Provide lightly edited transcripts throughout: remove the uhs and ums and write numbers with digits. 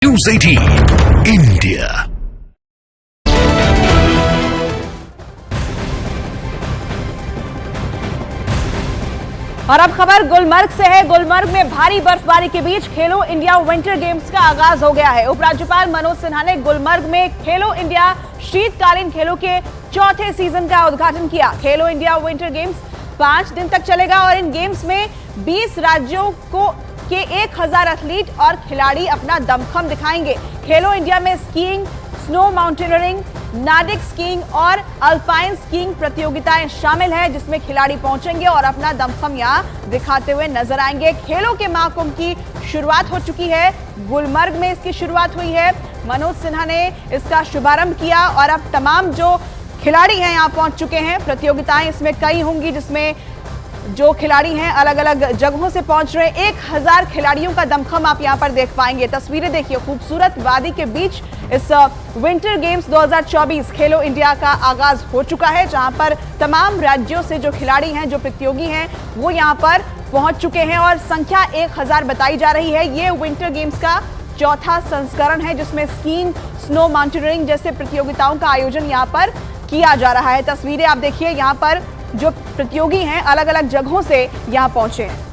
News 18 India। और अब खबर गुलमर्ग से है। गुलमर्ग में भारी बर्फबारी के बीच खेलो इंडिया विंटर गेम्स का आगाज हो गया है। उपराज्यपाल मनोज सिन्हा ने गुलमर्ग में खेलो इंडिया शीतकालीन खेलों के चौथे सीजन का उद्घाटन किया। खेलो इंडिया विंटर गेम्स 5 दिन तक चलेगा और इन गेम्स में 20 राज्यों के 1000 एथलीट और खिलाड़ी अपना दमखम दिखाएंगे। खेलो इंडिया में skiing, snow mountaineering, Nordic skiing और अल्पाइन स्कीइंग प्रतियोगिताएं शामिल हैं, जिसमें खिलाड़ी पहुंचेंगे और अपना दमखम यहां दिखाते हुए नजर आएंगे। खेलों के महाकुंभ की शुरुआत हो चुकी है। गुलमर्ग में इसकी शुरुआत हुई है। मनोज सिन्हा ने इसका शुभारंभ किया और अब तमाम जो खिलाड़ी हैं यहां पहुंच चुके हैं। प्रतियोगिताएं इसमें कई होंगी, जिसमें जो खिलाड़ी हैं अलग अलग जगहों से पहुंच रहे हैं। 1000 खिलाड़ियों का दमखम आप यहां पर देख पाएंगे। तस्वीरें देखिए, खूबसूरत वादी के बीच इस विंटर गेम्स 2024 खेलो इंडिया का आगाज हो चुका है, जहां पर तमाम राज्यों से जो खिलाड़ी हैं, जो प्रतियोगी हैं, वो यहां पर पहुंच चुके हैं और संख्या 1000 बताई जा रही है। ये विंटर गेम्स का चौथा संस्करण है, जिसमें स्कीइंग, स्नो माउंटेनियरिंग जैसे प्रतियोगिताओं का आयोजन यहां पर किया जा रहा है। तस्वीरें आप देखिए, यहां पर जो प्रतियोगी हैं अलग अलग जगहों से यहां पहुंचे हैं।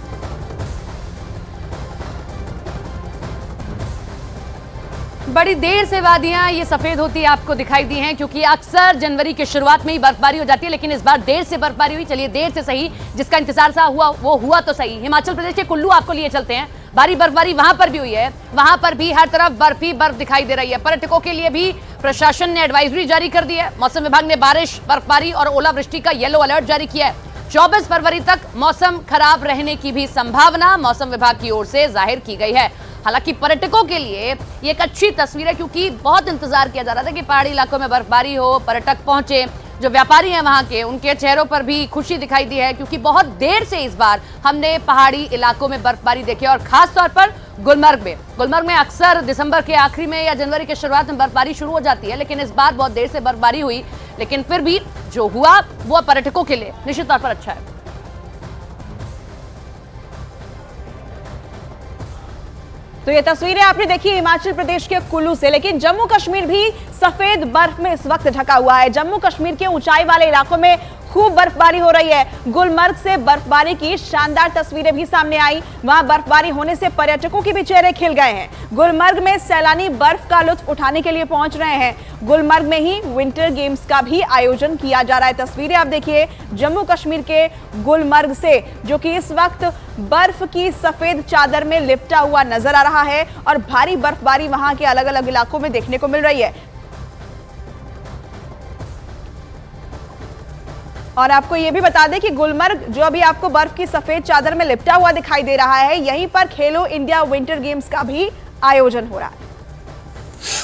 बड़ी देर से वादियां ये सफेद होती आपको दिखाई दी हैं, क्योंकि अक्सर जनवरी की शुरुआत में ही बर्फबारी हो जाती है, लेकिन इस बार देर से बर्फबारी हुई। चलिए, देर से सही, जिसका इंतजार सा हुआ वो हुआ तो सही। हिमाचल प्रदेश के कुल्लू आपको लिए चलते हैं। भारी बर्फबारी वहां पर भी हुई है। वहां पर भी हर तरफ बर्फ ही बर्फ दिखाई दे रही है। पर्यटकों के लिए भी प्रशासन ने एडवाइजरी जारी कर दी है। मौसम विभाग ने बारिश, बर्फबारी और ओलावृष्टि का येलो अलर्ट जारी किया है। 24 फरवरी तक मौसम खराब रहने की भी संभावना मौसम विभाग की ओर से जाहिर की गई है। हालांकि पर्यटकों के लिए ये एक अच्छी तस्वीर है, क्योंकि बहुत इंतजार किया जा रहा था कि पहाड़ी इलाकों में बर्फबारी हो, पर्यटक पहुंचे। जो व्यापारी हैं वहां के, उनके चेहरों पर भी खुशी दिखाई दी है, क्योंकि बहुत देर से इस बार हमने पहाड़ी इलाकों में बर्फबारी देखी और खास तौर पर गुलमर्ग में अक्सर दिसंबर के आखिरी में या जनवरी के शुरुआत में बर्फबारी शुरू हो जाती है, लेकिन इस बार बहुत देर से बर्फबारी हुई। लेकिन फिर भी जो हुआ वो पर्यटकों के लिए निश्चित तौर पर अच्छा है। तो ये तस्वीरें आपने देखी हिमाचल प्रदेश के कुल्लू से, लेकिन जम्मू कश्मीर भी सफेद बर्फ में इस वक्त ढका हुआ है। जम्मू कश्मीर के ऊंचाई वाले इलाकों में खूब बर्फबारी हो रही है। गुलमर्ग से बर्फबारी की शानदार तस्वीरें भी सामने आई। वहां बर्फबारी होने से पर्यटकों के भी चेहरे खिल गए हैं। गुलमर्ग में सैलानी बर्फ का लुत्फ उठाने के लिए पहुंच रहे हैं। गुलमर्ग में ही विंटर गेम्स का भी आयोजन किया जा रहा है। तस्वीरें आप देखिए जम्मू कश्मीर के गुलमर्ग से, जो कि इस वक्त बर्फ की सफेद चादर में लिपटा हुआ नजर आ रहा है और भारी बर्फबारी वहां के अलग अलग इलाकों में देखने को मिल रही है। और आपको यह भी बता दें कि गुलमर्ग, जो अभी आपको बर्फ की सफेद चादर में लिपटा हुआ दिखाई दे रहा है, यहीं पर खेलो इंडिया विंटर गेम्स का भी आयोजन हो रहा है।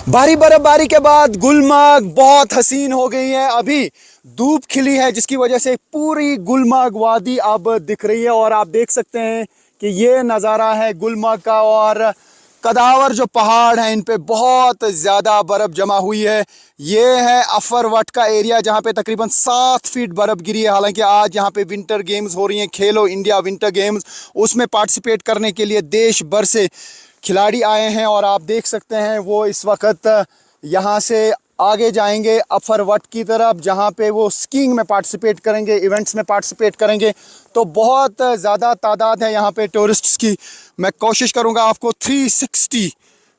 भारी बर्फबारी के बाद गुलमर्ग बहुत हसीन हो गई है। अभी धूप खिली है, जिसकी वजह से पूरी गुलमर्ग वादी अब दिख रही है और आप देख सकते हैं कि ये नज़ारा है गुलमर्ग का। और कदावर जो पहाड़ हैं, इन पे बहुत ज़्यादा बर्फ़ जमा हुई है। ये है अफरवट का एरिया, जहाँ पे तकरीबन 7 फीट बर्फ़ गिरी है। हालांकि आज यहाँ पे विंटर गेम्स हो रही हैं, खेलो इंडिया विंटर गेम्स, उसमें पार्टिसिपेट करने के लिए देश भर से खिलाड़ी आए हैं। और आप देख सकते हैं वो इस वक्त यहाँ से आगे जाएंगे अफरवट की तरफ, जहाँ पे वो स्कीइंग में पार्टिसिपेट करेंगे, इवेंट्स में पार्टिसिपेट करेंगे। तो बहुत ज़्यादा तादाद है यहाँ पे टूरिस्ट्स की। मैं कोशिश करूँगा आपको 360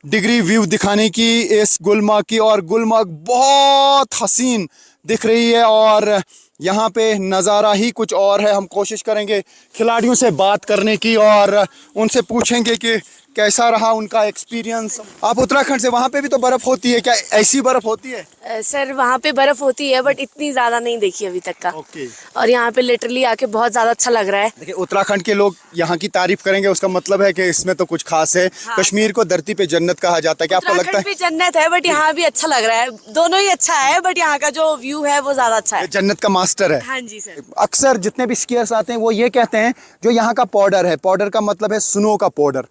डिग्री व्यू दिखाने की इस गुलमर्ग की। और गुलमर्ग बहुत हसीन दिख रही है और यहाँ पे नज़ारा ही कुछ और है। हम कोशिश करेंगे खिलाड़ियों से बात करने की और उनसे पूछेंगे कि कैसा रहा उनका एक्सपीरियंस। आप उत्तराखंड से, वहाँ पे भी तो बर्फ़ होती है, क्या ऐसी बर्फ़ होती है? सर वहाँ पे बर्फ होती है, बट इतनी ज्यादा नहीं देखी अभी तक का। ओके। और यहाँ पे लिटरली आके बहुत ज्यादा अच्छा लग रहा है। देखिए, उत्तराखंड के लोग यहाँ की तारीफ करेंगे, उसका मतलब है कि इसमें तो कुछ खास है। हाँ, कश्मीर को धरती पे जन्नत कहा जाता है, क्या आपको लगता है? भी जन्नत है, बट यहाँ भी अच्छा लग रहा है। दोनों ही अच्छा है, बट यहाँ का जो व्यू है वो ज्यादा अच्छा है। जन्नत का मास्टर है। हाँ जी सर। अक्सर जितने भी स्कीयर्स आते हैं वो ये कहते हैं, जो यहाँ का पाउडर है, पाउडर का मतलब है स्नो का पाउडर,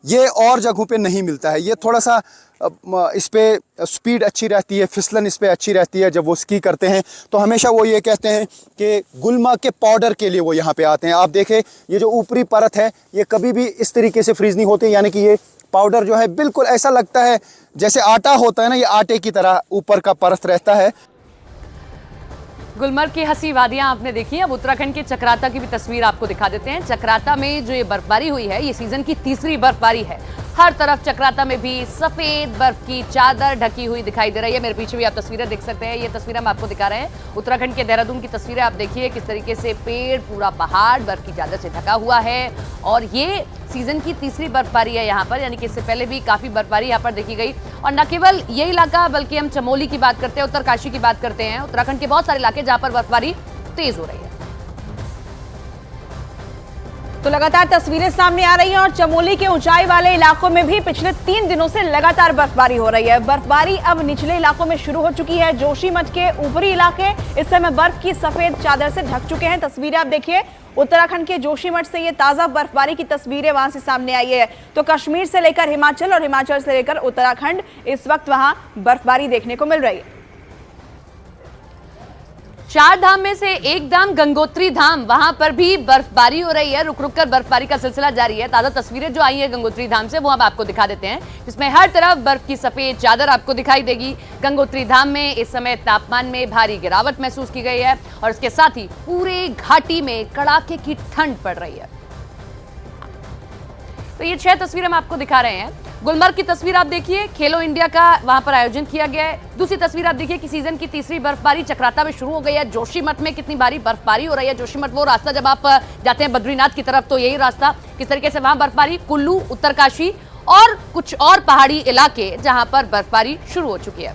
ये और जगहों पे नहीं मिलता है। ये थोड़ा सा इस पे स्पीड अच्छी रहती है, फिसलन इस पे अच्छी रहती है जब वो स्की करते हैं। तो हमेशा वो ये कहते हैं कि गुलमर्ग के पाउडर के लिए वो यहाँ पे आते हैं। आप देखें, ये जो ऊपरी परत है ये कभी भी इस तरीके से फ्रीज नहीं होती, यानी कि ये पाउडर जो है बिल्कुल ऐसा लगता है जैसे आटा होता है ना, ये आटे की तरह ऊपर का परत रहता है। गुलमर्ग की हंसी वादियां आपने देखी। अब उत्तराखंड के चक्राता की भी तस्वीर आपको दिखा देते हैं। चक्राता में जो ये बर्फबारी हुई है, ये सीजन की तीसरी बर्फबारी है। हर तरफ चक्राता में भी सफेद बर्फ की चादर ढकी हुई दिखाई दे रही है। मेरे पीछे भी आप तस्वीरें देख सकते हैं। ये तस्वीरें हम आपको दिखा रहे हैं उत्तराखंड के देहरादून की तस्वीरें। आप देखिए किस तरीके से पेड़, पूरा पहाड़ बर्फ की चादर से ढका हुआ है और ये सीजन की तीसरी बर्फबारी है यहाँ पर, यानी कि इससे पहले भी काफी बर्फबारी यहाँ पर देखी गई। और न केवल ये इलाका, बल्कि हम चमोली की बात करते हैं, उत्तरकाशी की बात करते हैं, उत्तराखंड के बहुत सारे इलाके जहां पर बर्फबारी तेज हो रही है। तो लगातार तस्वीरें सामने आ रही हैं और चमोली के ऊंचाई वाले इलाकों में भी पिछले 3 दिनों से लगातार बर्फबारी हो रही है। बर्फबारी अब निचले इलाकों में शुरू हो चुकी है। जोशीमठ के ऊपरी इलाके इस समय बर्फ की सफेद चादर से ढक चुके हैं। तस्वीरें आप देखिए, उत्तराखंड के जोशीमठ से ये ताजा बर्फबारी की तस्वीरें वहां से सामने आई है। तो कश्मीर से लेकर हिमाचल और हिमाचल से लेकर उत्तराखंड, इस वक्त वहां बर्फबारी देखने को मिल रही है। 4 धाम में से एक धाम गंगोत्री धाम, वहां पर भी बर्फबारी हो रही है। रुक रुक कर बर्फबारी का सिलसिला जारी है। ताजा तस्वीरें जो आई है गंगोत्री धाम से, वो हम आपको दिखा देते हैं, जिसमें हर तरफ बर्फ की सफेद चादर आपको दिखाई देगी। गंगोत्री धाम में इस समय तापमान में भारी गिरावट महसूस की गई है और इसके साथ ही पूरे घाटी में कड़ाके की ठंड पड़ रही है। तो ये 6 तस्वीरें हम आपको दिखा रहे हैं। गुलमर्ग की तस्वीर आप देखिए, खेलो इंडिया का वहां पर आयोजन किया गया है। दूसरी तस्वीर आप देखिए कि सीजन की तीसरी बर्फबारी चक्राता में शुरू हो गई है। जोशीमठ में कितनी भारी बर्फबारी हो रही है। जोशीमठ वो रास्ता जब आप जाते हैं बद्रीनाथ की तरफ, तो यही रास्ता, किस तरीके से वहां बर्फबारी। कुल्लू, उत्तरकाशी और कुछ और पहाड़ी इलाके जहां पर बर्फबारी शुरू हो चुकी है।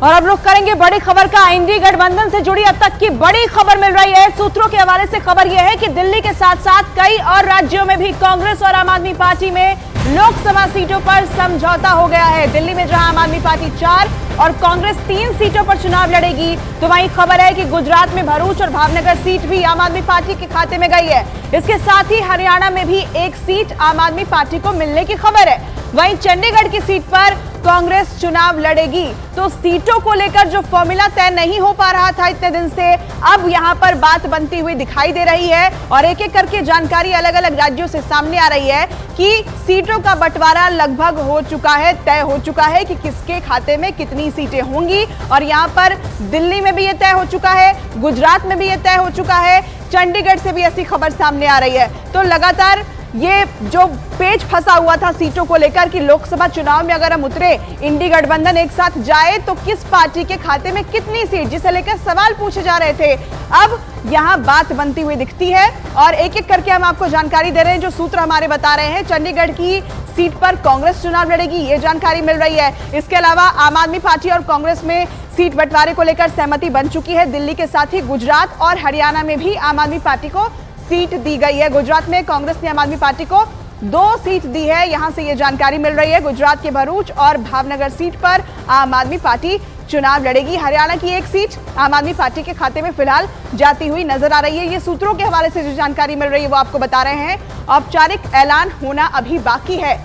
और अब रुख करेंगे बड़ी खबर का। इंडी गठबंधन से जुड़ी अब तक की बड़ी खबर मिल रही है। सूत्रों के हवाले से खबर यह है कि दिल्ली के साथ साथ कई और राज्यों में भी कांग्रेस और आम आदमी पार्टी में लोकसभा सीटों पर समझौता हो गया है। दिल्ली में जहां आम आदमी पार्टी 4 और कांग्रेस 3 सीटों पर चुनाव लड़ेगी, तो वहीं खबर है कि गुजरात में भरूच और भावनगर सीट भी आम आदमी पार्टी के खाते में गई है। इसके साथ ही हरियाणा में भी एक सीट आम आदमी पार्टी को मिलने की खबर है। वहीं चंडीगढ़ की सीट पर कांग्रेस चुनाव लड़ेगी। तो सीटों को लेकर जो फॉर्मूला तय नहीं हो पा रहा था इतने दिन से, अब यहां पर बात बनती हुई दिखाई दे रही है और एक एक करके जानकारी अलग अलग राज्यों से सामने आ रही है कि सीटों का बंटवारा लगभग हो चुका है, तय हो चुका है कि किसके खाते में कितनी सीटें होंगी। और यहां पर दिल्ली में भी यह तय हो चुका है, गुजरात में भी यह तय हो चुका है, चंडीगढ़ से भी ऐसी खबर सामने आ रही है। तो लगातार ये जो पेच फंसा हुआ था सीटों को लेकर कि लोकसभा चुनाव में अगर हम उतरे, इंडी गठबंधन एक साथ जाए तो किस पार्टी के खाते में कितनी सीट, जिसे लेकर सवाल पूछे जा रहे थे, अब यहां बात बनती हुई दिखती है। और एक एक करके हम आपको जानकारी दे रहे हैं, जो सूत्र हमारे बता रहे हैं। चंडीगढ़ की सीट पर कांग्रेस चुनाव लड़ेगी, ये जानकारी मिल रही है। इसके अलावा आम आदमी पार्टी और कांग्रेस में सीट बंटवारे को लेकर सहमति बन चुकी है। दिल्ली के साथ ही गुजरात और हरियाणा में भी आम आदमी पार्टी को सीट दी गई है। गुजरात में कांग्रेस ने आम आदमी पार्टी को 2 सीट दी है, यहां से यह जानकारी मिल रही है। गुजरात के भरूच और भावनगर सीट पर आम आदमी पार्टी चुनाव लड़ेगी। हरियाणा की एक सीट आम आदमी पार्टी के खाते में फिलहाल जाती हुई नजर आ रही है। ये सूत्रों के हवाले से जो जानकारी मिल रही है वो आपको बता रहे हैं। औपचारिक ऐलान होना अभी बाकी है।